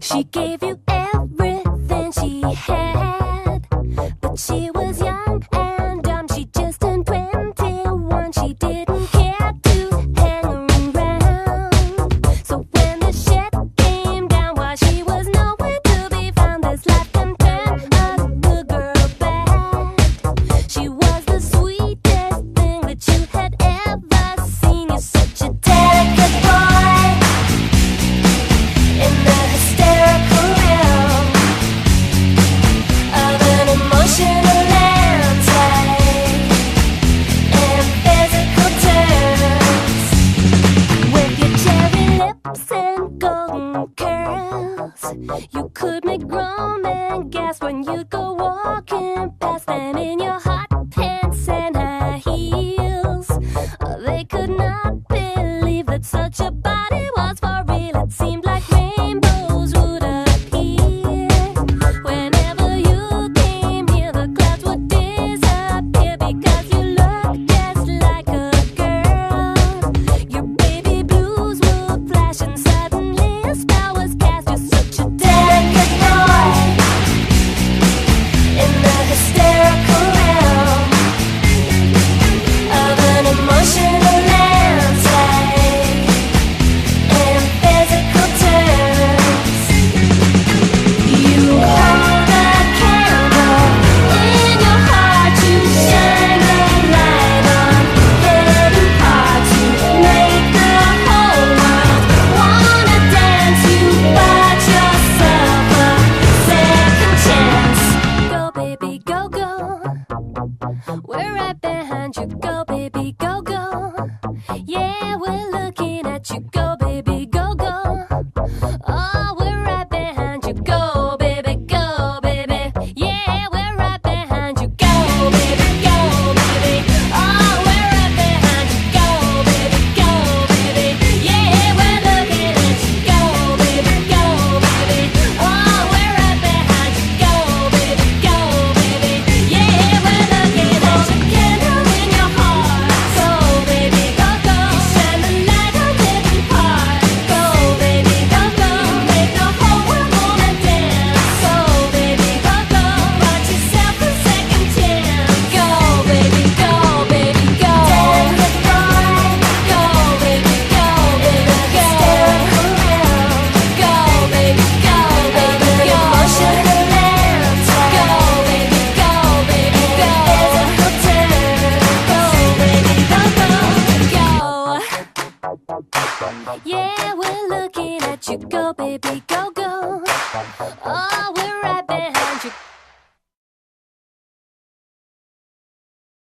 She gave you everything she had, but she was young and dumb. She just turned 21. She didn't care to hang around. So when the shit came down, while she was nowhere to be found, this life can turn a good girl bad. She was the sweetest thing that you had ever seen. You're such a delicate boy in the hysterical realm of an emotional landscape and physical terms. With your cherry lips and golden curls, you could make grown men gasp when you go walking past them in your hot pants and high heels. They could not believe that such a body was for real. It seemed like rainbows would appear whenever you came here. The clouds would disappear because you looked just like a girl. Your baby blues would flash and suddenly a spell was cast. You're such a delicate boy in the hysterical realm of an emotional landscape and physical terms. You hold a candle in your heart to shine the light on hidden parts. You make the whole world wanna dance. You bought yourself a second chance. Go baby, go go. We're right behind you. Go baby, go go. Yeah, we're looking at you. Go baby, go go. Oh, we're right behind you. Go baby, go baby. Yeah, we're right behind you. Go baby, go baby. Oh, we're right behind you. Go baby, go baby. Yeah, we're looking at you. Go baby, go baby. Oh, we're right behind you. Go baby, go baby. Yeah, we're looking at you. Candle in your heart. So baby, go go. Shine the light on hidden part. Go baby, go go. Make the whole world wanna dance. So baby, go go. Bought yourself a second chance. Go baby, go baby, go. Delicate boy. Go baby, go baby, go. Hysterical realm. Go baby, go baby, go. Emotional landscape. Go baby, go baby, go. Physical terms. Go baby, go go, go. Yeah, we're looking at you. Go baby, go go. Oh, we're